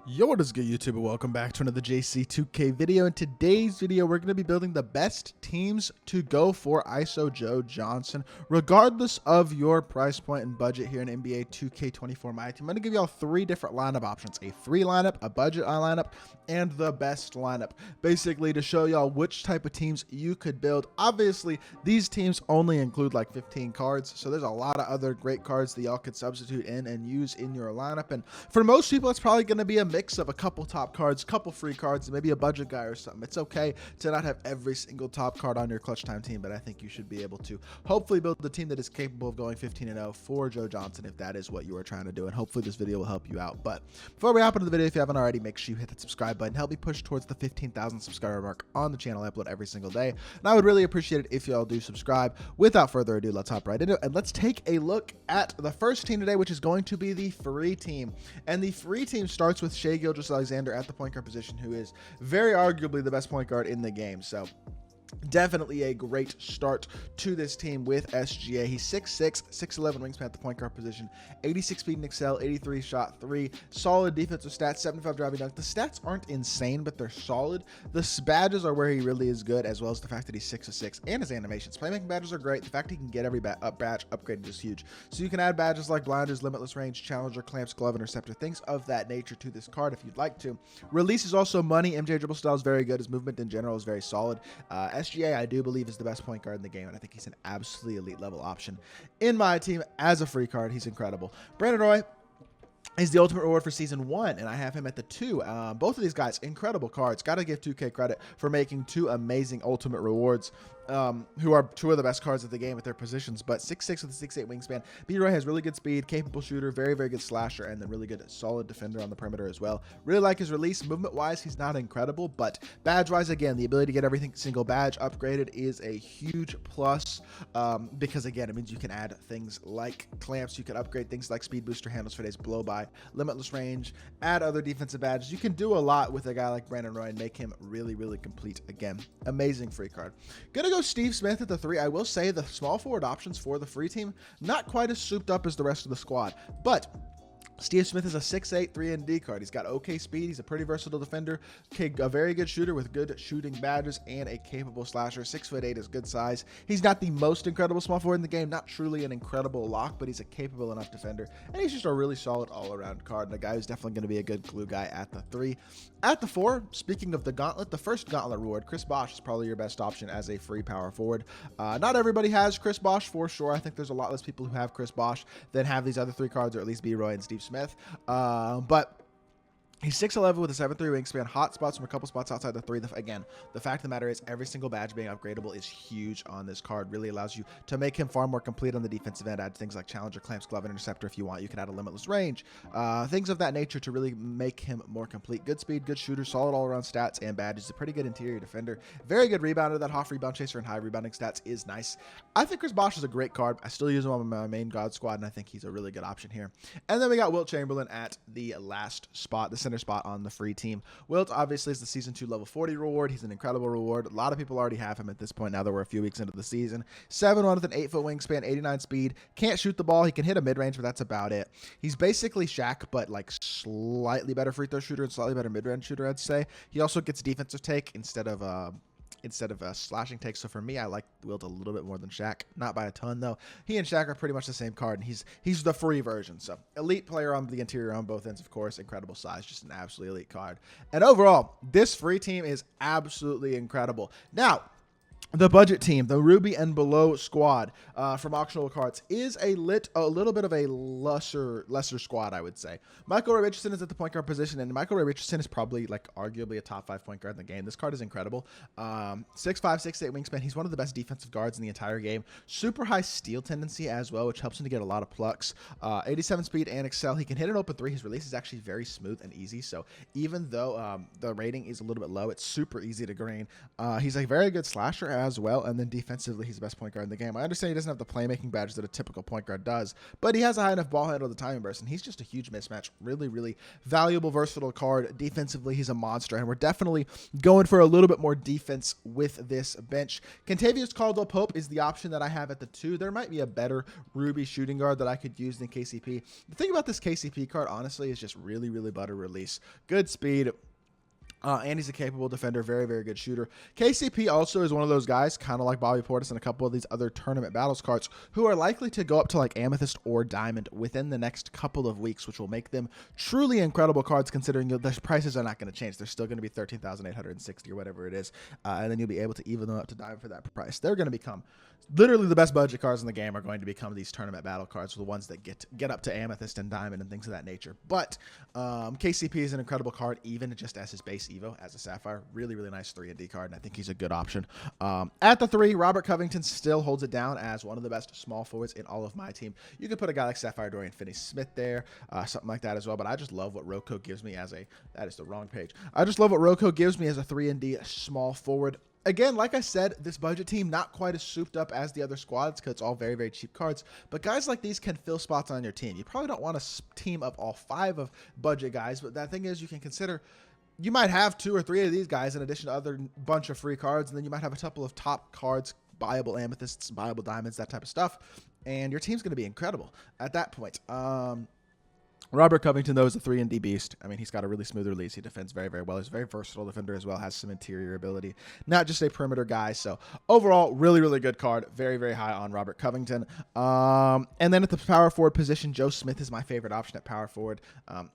Yo, what is good, YouTube, and welcome back to another JC2K video. In today's video, we're going to be building the best teams to go for ISO Joe Johnson, regardless of your price point and budget here in NBA 2K24 MyTEAM. I'm going to give y'all three different lineup options: a free lineup, a budget lineup, and the best lineup, basically to show y'all which type of teams you could build. Obviously, these teams only include like 15 cards, so there's a lot of other great cards that y'all could substitute in and use in your lineup. And for most people, it's probably going to be a mix of a couple top cards, couple free cards, and maybe a budget guy or something. It's okay to not have every single top card on your clutch time team, but I think you should be able to hopefully build a team that is capable of going 15-0 for Joe Johnson if that is what you are trying to do, and hopefully this video will help you out. But before we hop into the video, if you haven't already, make sure you hit that subscribe button. Help me push towards the 15,000 subscriber mark on the channel. I upload every single day, and I would really appreciate it if y'all do subscribe. Without further ado, let's hop right into it, and let's take a look at the first team today, which is going to be the free team. And the free team starts with Shai Gilgeous-Alexander at the point guard position, who is very arguably the best point guard in the game. So definitely a great start to this team with SGA. He's 6'6", 6'11" wingspan at the point guard position, 86 speed and excel, 83 shot 3, solid defensive stats, 75 driving dunk. The stats aren't insane, but they're solid. The badges are where he really is good, as well as the fact that he's 6'6", and his animations. Playmaking badges are great. The fact he can get every badge upgraded is huge. So you can add badges like blinders, limitless range, challenger, clamps, glove, interceptor, things of that nature to this card if you'd like to. Release is also money. MJ dribble style is very good. His movement in general is very solid. SGA, I do believe, is the best point guard in the game, and I think he's an absolutely elite level option in my team as a free card. He's incredible. Brandon Roy is the ultimate reward for season 1, and I have him at the 2. Both of these guys, incredible cards. Got to give 2K credit for making 2 amazing ultimate rewards, who are 2 of the best cards of the game at their positions. But 6'6" with a 6'8" wingspan. B-Roy has really good speed, capable shooter, very, very good slasher, and then really good solid defender on the perimeter as well. Really like his release. Movement-wise, he's not incredible, but badge-wise, again, the ability to get every single badge upgraded is a huge plus, because, again, it means you can add things like clamps. You can upgrade things like speed booster, handles for days, blow by, limitless range, add other defensive badges. You can do a lot with a guy like Brandon Roy and make him really, really complete. Again, amazing free card. Gonna go Steve Smith at the 3. I will say the small forward options for the free team, not quite as souped up as the rest of the squad, but Steve Smith is a 6'8", 3-and-D card. He's got okay speed. He's a pretty versatile defender, a very good shooter with good shooting badges, and a capable slasher. 6'8" is good size. He's not the most incredible small forward in the game, not truly an incredible lock, but he's a capable enough defender, and he's just a really solid all-around card, and a guy who's definitely going to be a good glue guy at the 3. At the 4, speaking of the gauntlet, the first gauntlet reward, Chris Bosh is probably your best option as a free power forward. Not everybody has Chris Bosh for sure. I think there's a lot less people who have Chris Bosh than have these other 3 cards, or at least B-Roy and Steve Smith. But he's 6'11" with a 7'3" wingspan, hot spots from a couple spots outside the 3. Again, the fact of the matter is every single badge being upgradable is huge on this card. Really allows you to make him far more complete on the defensive end. Add things like challenger, clamps, glove, and interceptor if you want. You can add a limitless range, things of that nature to really make him more complete. Good speed, good shooter, solid all-around stats and badges. A pretty good interior defender. Very good rebounder. That off rebound chaser and high rebounding stats is nice. I think Chris Bosh is a great card. I still use him on my main God squad, and I think he's a really good option here. And then we got Wilt Chamberlain at the last spot, the center spot on the free team. Wilt obviously is the season 2 level 40 reward. He's an incredible reward. A lot of people already have him at this point now that we're a few weeks into the season. 7'1" with an 8-foot wingspan, 89 speed. Can't shoot the ball. He can hit a mid-range, but that's about it. He's basically Shaq, but like slightly better free throw shooter and slightly better mid-range shooter, I'd say. He also gets defensive take instead of a slashing take. So for me, I like Wilt a little bit more than Shaq. Not by a ton, though. He and Shaq are pretty much the same card, and he's the free version. So elite player on the interior on both ends, of course. Incredible size. Just an absolutely elite card. And overall, this free team is absolutely incredible. Now, the budget team, the Ruby and below squad from Auctionable Cards, is a little bit of a lesser squad, I would say. Michael Ray Richardson is at the point guard position, and Michael Ray Richardson is probably like arguably a top 5 point guard in the game. This card is incredible. 6'5", 6'8" wingspan. He's one of the best defensive guards in the entire game. Super high steal tendency as well, which helps him to get a lot of plucks. 87 speed and excel. He can hit an open 3. His release is actually very smooth and easy. So even though the rating is a little bit low, it's super easy to green. He's a very good slasher as well. And then defensively, he's the best point guard in the game. I understand he doesn't have the playmaking badge that a typical point guard does, but he has a high enough ball handle to time burst, and he's just a huge mismatch. Really, really valuable, versatile card. Defensively, he's a monster, and we're definitely going for a little bit more defense with this bench. Kentavious Caldwell-Pope is the option that I have at the 2. There might be a better Ruby shooting guard that I could use than KCP. The thing about this KCP card, honestly, is just really, really butter release. Good speed. And he's a capable defender, very, very good shooter. KCP also is one of those guys, kind of like Bobby Portis and a couple of these other tournament battles cards, who are likely to go up to like Amethyst or Diamond within the next couple of weeks, which will make them truly incredible cards considering the prices are not going to change. They're still going to be $13,860 or whatever it is, and then you'll be able to even them up to Diamond for that price. They're going to become literally the best budget cards in the game are going to become these tournament battle cards, the ones that get up to Amethyst and Diamond and things of that nature. But KCP is an incredible card, even just as his base Evo as a Sapphire. Really, really nice 3-and-D card, and I think he's a good option. At the 3, Robert Covington still holds it down as one of the best small forwards in all of my team. You could put a guy like Sapphire Dorian Finney-Smith there, something like that as well, but I just love what Roko gives me as a, that is the wrong page. I just love what Roko gives me as a 3-and-D small forward. Again, like I said, this budget team not quite as souped up as the other squads because it's all very, very cheap cards. But guys like these can fill spots on your team. You probably don't want a team of all 5 of budget guys, but that thing is you can consider you might have 2 or 3 of these guys in addition to other bunch of free cards, and then you might have a couple of top cards, buyable amethysts, buyable diamonds, that type of stuff, and your team's going to be incredible at that point. Robert Covington, though, is a 3-and-D beast. I mean, he's got a really smooth release. He defends very, very well. He's a very versatile defender as well, has some interior ability, not just a perimeter guy. So overall, really, really good card. Very, very high on Robert Covington. And then at the power forward position, Joe Smith is my favorite option at power forward.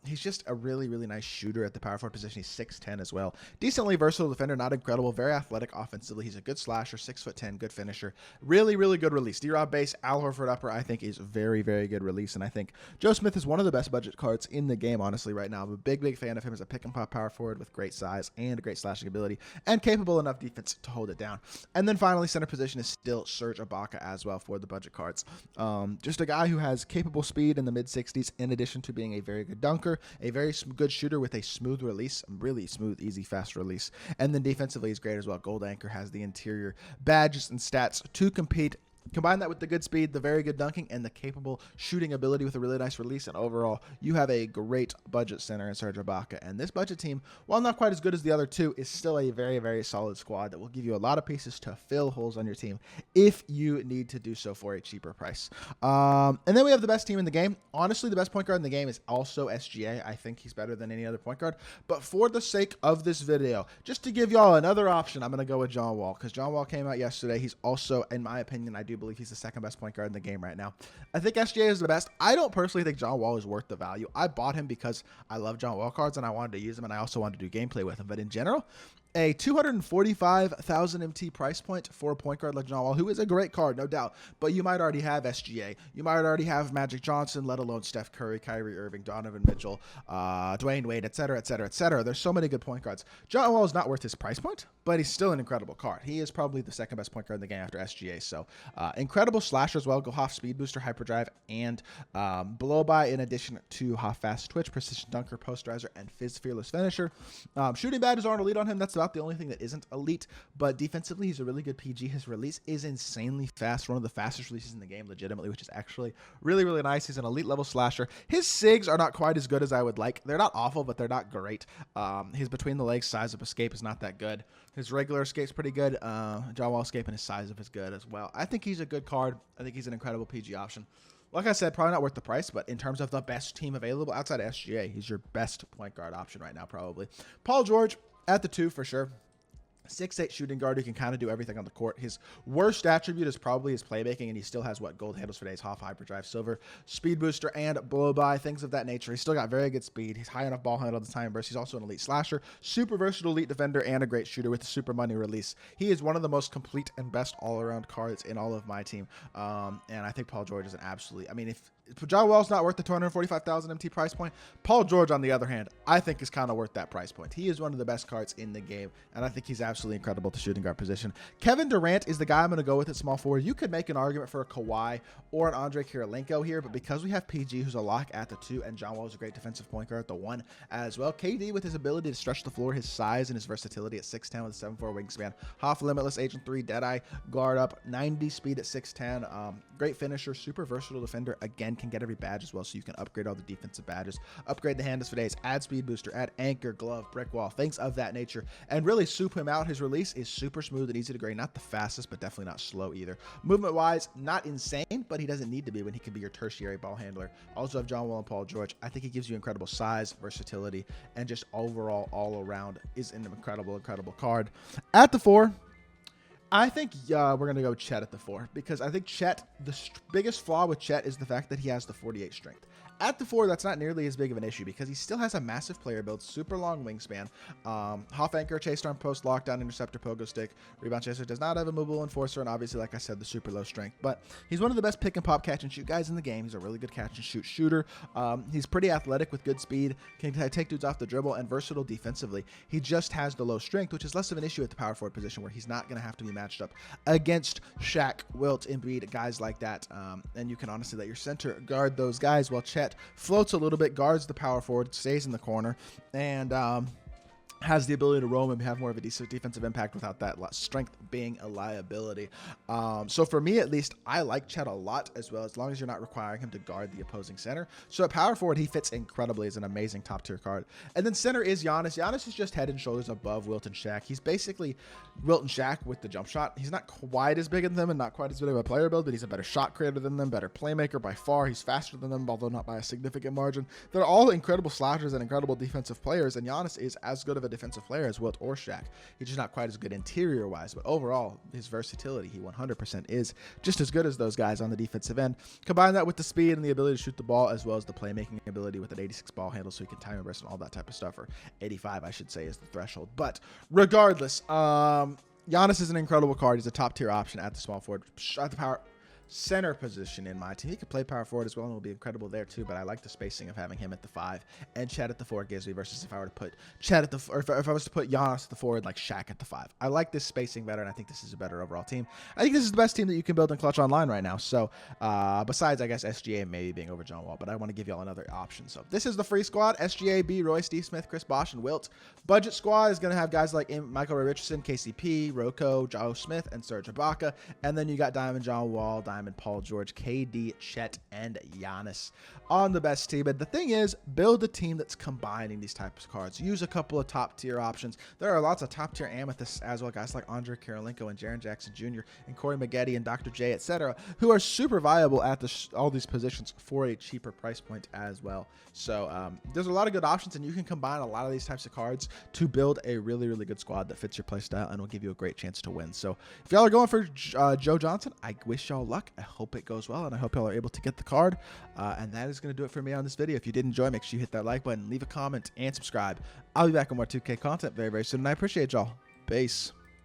He's just a really, really nice shooter at the power forward position. He's 6'10" as well. Decently versatile defender, not incredible. Very athletic offensively. He's a good slasher, 6'10", good finisher. Really, really good release. D-Rob base, Al Horford upper, I think is very, very good release. And I think Joe Smith is one of the best budget cards in the game, honestly, right now. I'm a big, big fan of him as a pick and pop power forward with great size and a great slashing ability and capable enough defense to hold it down. And then finally, center position is still Serge Ibaka as well for the budget cards. Just a guy who has capable speed in the mid-60s in addition to being a very good dunker, a very good shooter with a smooth release, really smooth, easy, fast release. And then defensively, he's great as well. Gold Anchor has the interior badges and stats to compete. Combine that with the good speed, the very good dunking, and the capable shooting ability with a really nice release, and overall, you have a great budget center in Serge Ibaka. And this budget team, while not quite as good as the other 2, is still a very, very solid squad that will give you a lot of pieces to fill holes on your team if you need to do so for a cheaper price. And then we have the best team in the game. Honestly, the best point guard in the game is also SGA. I think he's better than any other point guard. But for the sake of this video, just to give y'all another option, I'm going to go with John Wall, because John Wall came out yesterday. He's also, in my opinion, I do believe he's the second best point guard in the game right now. I think SGA is the best. I don't personally think John Wall is worth the value. I bought him because I love John Wall cards and I wanted to use them, and I also wanted to do gameplay with him. But in general, a 245,000 MT price point for a point guard like John Wall, who is a great card, no doubt, but you might already have SGA. You might already have Magic Johnson, let alone Steph Curry, Kyrie Irving, Donovan Mitchell, Dwayne Wade, etc., etc., etc. There's so many good point guards. John Wall is not worth his price point, but he's still an incredible card. He is probably the second best point guard in the game after SGA. So incredible slasher as well. Go Hoff Speed Booster, Hyperdrive, and Blow By in addition to Hoff Fast Twitch, Precision Dunker, Posterizer, and Fizz Fearless Finisher. Shooting badges aren't elite on him. That's about the only thing that isn't elite, but defensively, he's a really good PG. His release is insanely fast. One of the fastest releases in the game, legitimately, which is actually really, really nice. He's an elite level slasher. His SIGs are not quite as good as I would like. They're not awful, but they're not great. His between the legs size of escape is not that good. His regular escape's pretty good. John Wall escape and his size of is good as well. I think he's a good card. I think he's an incredible PG option. Like I said, probably not worth the price, but in terms of the best team available outside of SGA, he's your best point guard option right now, probably. Paul George at the 2 for sure. 6'8" shooting guard who can kind of do everything on the court. His worst attribute is probably his playmaking, and he still has what gold handles for days, Hoff, Hyperdrive, Silver, Speed Booster, and Blow By, things of that nature. He's still got very good speed. He's high enough ball handle to time burst. He's also an elite slasher, super versatile elite defender, and a great shooter with a super money release. He is one of the most complete and best all-around cards in all of my team. And I think Paul George is an absolutely, I mean, if John Wall's not worth the 245,000 MT price point. Paul George, on the other hand, I think is kind of worth that price point. He is one of the best cards in the game, and I think he's absolutely incredible to shooting guard position. Kevin Durant is the guy I'm going to go with at small forward. You could make an argument for a Kawhi or an Andre Kirilenko here, but because we have PG, who's a lock at the 2, and John Wall is a great defensive point guard at the 1 as well. KD with his ability to stretch the floor, his size, and his versatility at 6'10 with a 7'4 wingspan. Half limitless, Agent 3, Deadeye, guard up, 90 speed at 6'10. Great finisher, super versatile defender. Again, can get every badge as well, so you can upgrade all the defensive badges, upgrade the handles for days, add speed booster, add anchor, glove, brick wall, things of that nature, and really soup him out. His release is super smooth and easy to grade. Not the fastest, but definitely not slow either. Movement wise, not insane, but he doesn't need to be when he can be your tertiary ball handler. Also have John Wall and Paul George. I think he gives you incredible size, versatility, and just overall all around is an incredible card. At the 4, I think we're going to go Chet at the 4, because I think Chet, the biggest flaw with Chet is the fact that he has the 48 strength. At the 4, that's not nearly as big of an issue because he still has a massive player build, super long wingspan, half anchor, chase arm, post, lockdown, interceptor, pogo stick, rebound chaser, does not have a movable enforcer, and obviously, like I said, the super low strength. But he's one of the best pick and pop catch and shoot guys in the game. He's a really good catch and shoot shooter. He's pretty athletic with good speed, can take dudes off the dribble, and versatile defensively. He just has the low strength, which is less of an issue at the power forward position where he's not going to have to be matched up against Shaq, Wilt, Embiid, guys like that. And you can honestly let your center guard those guys while Chet floats a little bit, guards the power forward, stays in the corner, and has the ability to roam and have more of a decent defensive impact without that strength being a liability. So for me, at least, I like Chet a lot as well, as long as you're not requiring him to guard the opposing center. So at power forward, he fits incredibly as an amazing top tier card. And then center is Giannis. Giannis is just head and shoulders above Wilt and Shaq. He's basically Wilt and Shaq with the jump shot. He's not quite as big as them and not quite as big of a player build, but he's a better shot creator than them, better playmaker by far. He's faster than them, although not by a significant margin. They're all incredible slashers and incredible defensive players, and Giannis is as good of a defensive player as Wilt or Shaq. He's just not quite as good interior wise, but overall his versatility, he 100% is just as good as those guys on the defensive end. Combine that with the speed and the ability to shoot the ball, as well as the playmaking ability with an 86 ball handle, so he can time and burst and all that type of stuff, or 85 I should say is the threshold. But regardless, Giannis is an incredible card. He's a top tier option at the small forward, at the power center position in my team. He could play power forward as well and will be incredible there too, but I like the spacing of having him at the 5 and Chet at the 4 gives me, versus if I were to put Chet at the, or if I was to put Giannis at the forward, like Shaq at the 5. I like this spacing better, and I think this is a better overall team. I think this is the best team that you can build in Clutch Online right now. So besides, I guess, SGA maybe being over John Wall, but I want to give y'all another option. So this is the free squad: SGA, B, Roy, Steve Smith, Chris Bosh, and Wilt. Budget squad is going to have guys like Michael Ray Richardson, KCP, Rocco, Joe Smith, and Serge Ibaka. And then you got Diamond John Wall, Diamond Paul George, KD, Chet, and Giannis on the best team. And the thing is, build a team that's combining these types of cards. Use a couple of top tier options. There are lots of top tier amethysts as well, guys like Andre Kirilenko and Jaren Jackson Jr. and Corey Maggette and Dr. J, etc., who are super viable at all these positions for a cheaper price point as well. So there's a lot of good options, and you can combine a lot of these types of cards to build a really, really good squad that fits your play style and will give you a great chance to win. So if y'all are going for Joe Johnson, I wish y'all luck. I hope it goes well, and I hope y'all are able to get the card. And that is going to do it for me on this video. If you did enjoy, make sure you hit that like button, leave a comment, and subscribe. I'll be back with more 2K content very, very soon, and I appreciate y'all. Peace.